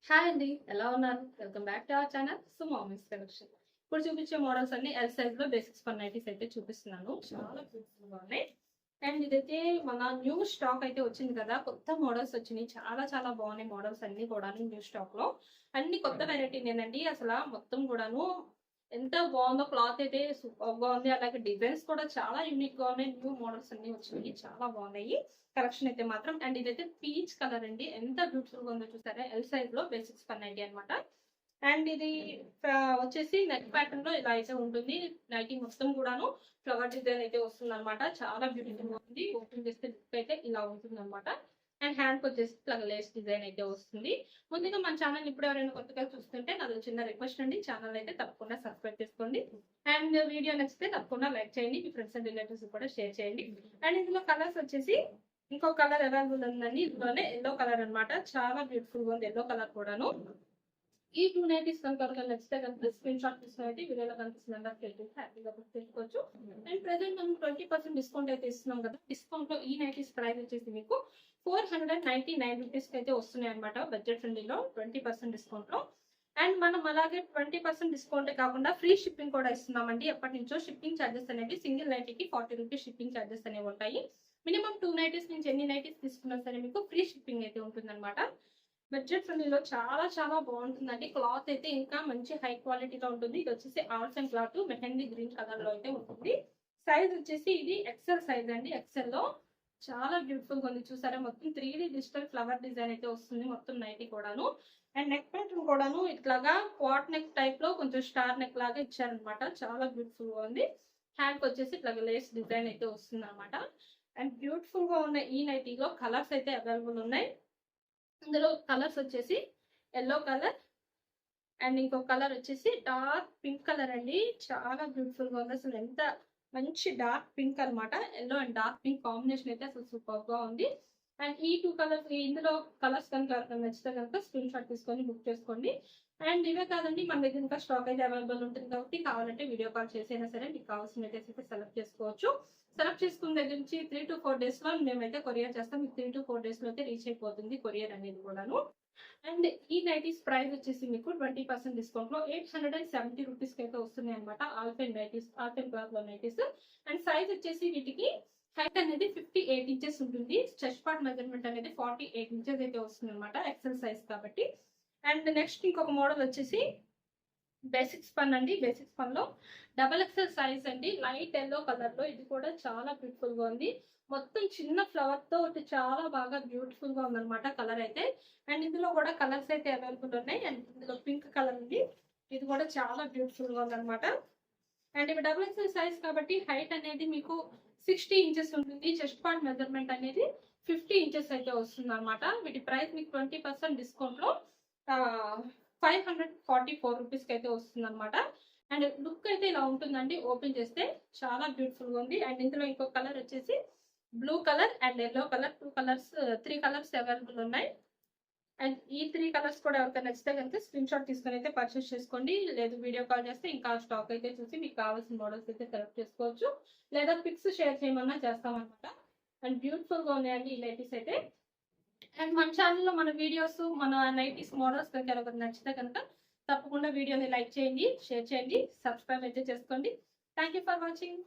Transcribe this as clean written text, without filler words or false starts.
Hi అండి, ఎలా ఉన్నారు? Welcome back to our channel సుమామిస్ కలెక్షన్. ఇప్పుడు చూపించే మోడల్స్ అన్ని ఎల్ సైజ్ లో బేసిక్స్ ఫర్ నైటీస్ అయితే చూపిస్తున్నాను. చాలా బ్యూటిఫుల్ గా ఉన్నాయి. అండ్ ఇదైతే మన న్యూ స్టాక్ అయితే వచ్చింది కదా, కొత్త మోడల్స్ వచ్చినాయి. చాలా చాలా బాగున్నాయి మోడల్స్ అన్ని కూడా న్యూ స్టాక్ లో. అన్ని కొత్త వెరైటీనేనండి. అసలు మొత్తం కూడాను ఎంత బాగుందో, క్లాత్ అయితే సూపర్ గా ఉంది. అలాగే డిజైన్స్ కూడా చాలా యూనిక్ గా ఉన్నాయి. న్యూ మోడల్స్ అన్ని వచ్చినాయి, చాలా బాగున్నాయి కలెక్షన్ అయితే మాత్రం. అండ్ ఇదైతే పీచ్ కలర్ అండి, ఎంత బ్యూటిఫుల్ గా ఉందో చూసారా. ఎల్ సైజ్ లో బేసిక్స్ ఫర్ నైటీ అనమాట. అండ్ ఇది వచ్చేసి నెక్ ప్యాటర్న్ లో ఇలా అయితే ఉంటుంది. నైటీ మొత్తం కూడాను ఫ్లవర్ డిజైన్ అయితే వస్తుంది అనమాట. చాలా బ్యూటిఫుల్ గా ఉంది. ఓపెన్ చేస్తే లుక్ అయితే ఇలా ఉంటుంది అనమాట. అండ్ హ్యాండ్ వచ్చేసి ఇట్లా లేస్ డిజైన్ అయితే వస్తుంది. ముందుగా మన ఛానల్ ఇప్పుడు ఎవరైనా కొత్తగా చూస్తుంటే నాది చిన్న రిక్వెస్ట్ అండి, ఛానల్ అయితే తప్పకుండా సబ్స్క్రైబ్ చేసుకోండి. అండ్ వీడియో నచ్చితే తప్పకుండా లైక్ చేయండి, మీ ఫ్రెండ్స్ అండ్ రిలేటివ్స్ కూడా షేర్ చేయండి. అండ్ ఇందులో కలర్స్ వచ్చేసి ఇంకో కలర్ అవైలబుల్ ఉందండి. ఇందులోనే ఎల్లో కలర్ అనమాట. చాలా బ్యూటిఫుల్ గా ఉంది ఎల్లో కలర్ కూడాను. ఈ 290s కనుక నచ్చితే కనుక స్క్రీన్ షాట్ తీసుకుని వీడియోలో కనిపిస్తున్న నెంబర్కి వెళ్ళి హ్యాపీగా బుక్ చేసుకోవచ్చు. అండ్ ప్రెసెంట్ మనం 20% డిస్కౌంట్ అయితే ఇస్తున్నాం కదా. డిస్కౌంట్ లో ఈ నైటీస్ ప్రైస్ వచ్చేసి మీకు 499 రూపీస్ అయితే వస్తున్నాయి అనమాట. బడ్జెట్ ఫ్రెండ్లీలో 20% డిస్కౌంట్ లో. అండ్ మనం అలాగే 20% డిస్కౌంట్ కాకుండా ఫ్రీ షిప్పింగ్ కూడా ఇస్తున్నామండి. ఎప్పటి నుంచో షిప్పింగ్ ఛార్జెస్ అనేవి సింగిల్ నైటీకి 40 రూపీస్ షిప్పింగ్ ఛార్జెస్ అనేవి ఉంటాయి. మినిమం 2 నైటీస్ నుంచి ఎన్ని నైటీస్ తీసుకున్నా సరే మీకు ఫ్రీ షిప్పింగ్ అయితే ఉంటుంది అనమాట. బడ్జెట్ ఫ్రెండ్లీలో చాలా చాలా బాగుంటుందండి. క్లాత్ అయితే ఇంకా మంచి హై క్వాలిటీలో ఉంటుంది. ఇది వచ్చేసి Olson cloth mehndi green colour లో అయితే ఉంటుంది. సైజ్ వచ్చేసి ఇది ఎక్సెల్ సైజ్ అండి. ఎక్సెల్ లో చాలా బ్యూటిఫుల్ గా ఉంది చూసారా. మొత్తం 3D డిజిటల్ ఫ్లవర్ డిజైన్ అయితే వస్తుంది మొత్తం నైటీ కూడాను. అండ్ నెక్ ప్యాటర్న్ కూడాను ఇట్లాగా క్వాట్ నెక్ టైప్ లో కొంచెం స్టార్ నెక్ లాగా ఇచ్చారనమాట. చాలా బ్యూటిఫుల్ గా ఉంది. హ్యాండ్ వచ్చేసి ఇట్లా లేస్ డిజైన్ అయితే వస్తుంది అనమాట. అండ్ బ్యూటిఫుల్ గా ఉన్న ఈ నైటీలో కలర్స్ అయితే అవైలబుల్ ఉన్నాయి. ఇందులో కలర్స్ వచ్చేసి ఎల్లో కలర్ అండ్ ఇంకో కలర్ వచ్చేసి డార్క్ పింక్ కలర్ అండి. చాలా బ్యూటిఫుల్ గా ఉంది. అసలు ఎంత మంచి డార్క్ పింక్ అనమాట. Yellow and dark pink combination అయితే అసలు సూపర్ గా ఉంది. అండ్ ఈ 2 కలర్స్, ఇందులో కలర్స్ కనుక నచ్చితే కనుక స్క్రీన్ షాట్ తీసుకొని బుక్ చేసుకోండి. అండ్ ఇవే కాదండి, మన దగ్గర ఇంకా స్టాక్ అయితే అవైలబుల్ ఉంటుంది కాబట్టి కావాలంటే వీడియో కాల్ చేసైనా సరే మీకు కావాల్సిన నైటీస్ అయితే సెలెక్ట్ చేసుకోవచ్చు. సెలెక్ట్ చేసుకున్న దగ్గర నుంచి 3 to 4 days లో మేమైతే కొరియర్ చేస్తాం. మీకు 3 to 4 days లో అయితే రీచ్ అయిపోతుంది కొరియర్ అనేది కూడాను. అండ్ ఈ నైటీస్ ప్రైస్ వచ్చేసి మీకు 20% డిస్కౌంట్ లో 870 రూపీస్ కి అయితే వస్తున్నాయి అనమాట. ఆల్ఫెన్ నైటీస్, ఆల్ఫెన్ క్లాత్ లో నైటీస్. అండ్ సైజ్ వచ్చేసి వీటికి హైట్ అనేది 58 ఇంచెస్ ఉంటుంది. చెస్ట్ పార్ట్ మెజర్మెంట్ అనేది 48 ఇంచెస్ అయితే వస్తుంది అనమాట, ఎక్సెల్ సైజ్ కాబట్టి. అండ్ నెక్స్ట్ ఇంకొక మోడల్ వచ్చేసి బేసిక్స్ పన్ అండి. బేసిక్స్ పన్ లో డబల్ ఎక్సెల్ సైజ్ అండి, లైట్ ఎల్లో కలర్ లో. ఇది కూడా చాలా బ్యూటిఫుల్ గా ఉంది. మొత్తం చిన్న ఫ్లవర్ తో చాలా బాగా బ్యూటిఫుల్ గా ఉందన్నమాట కలర్ అయితే. అండ్ ఇందులో కూడా కలర్స్ అయితే అవైలబుల్ ఉన్నాయి. అండ్ ఇందులో పింక్ కలర్ ఉంది. ఇది కూడా చాలా బ్యూటిఫుల్ గా ఉందన్నమాట. అండ్ ఇవి డబుల్ ఎక్సెల్ సైజ్ కాబట్టి హైట్ అనేది మీకు 60 ఇంచెస్ ఉంటుంది. చెస్ట్ పార్ట్ మెజర్మెంట్ అనేది 50 ఇంచెస్ అయితే వస్తుంది అనమాట. వీటి ప్రైస్ మీకు 20% డిస్కౌంట్ లో 544 రూపీస్ కి అయితే వస్తుంది అనమాట. అండ్ లుక్ అయితే ఇలా ఉంటుందండి. ఓపెన్ చేస్తే చాలా బ్యూటిఫుల్ గా ఉంది. అండ్ ఇందులో ఇంకో కలర్ వచ్చేసి blue colour and yellow colour, 3 colours available ఉన్నాయి. అండ్ ఈ 3 కలర్స్ కూడా ఎవరికైనా నచ్చితే కనుక స్క్రీన్ షాట్ తీసుకొని అయితే పర్చేస్ చేసుకోండి. లేదు వీడియో కాల్ చేస్తే ఇంకా స్టాక్ అయితే చూసి మీకు కావాల్సిన మోడల్స్ అయితే సెలెక్ట్ చేసుకోవచ్చు. లేదా పిక్స్ షేర్ చేయమన్నా చేస్తామన్నమాట. అండ్ బ్యూటిఫుల్ గా ఉన్నాయండి ఈ నైటీస్ అయితే. అండ్ మన ఛానల్లో మన వీడియోస్, మన నైటీస్ మోడల్స్ కనుక ఎవరికి నచ్చితే కనుక తప్పకుండా వీడియోని లైక్ చేయండి, షేర్ చేయండి, సబ్స్క్రైబ్ అయితే చేసుకోండి. Thank you for watching.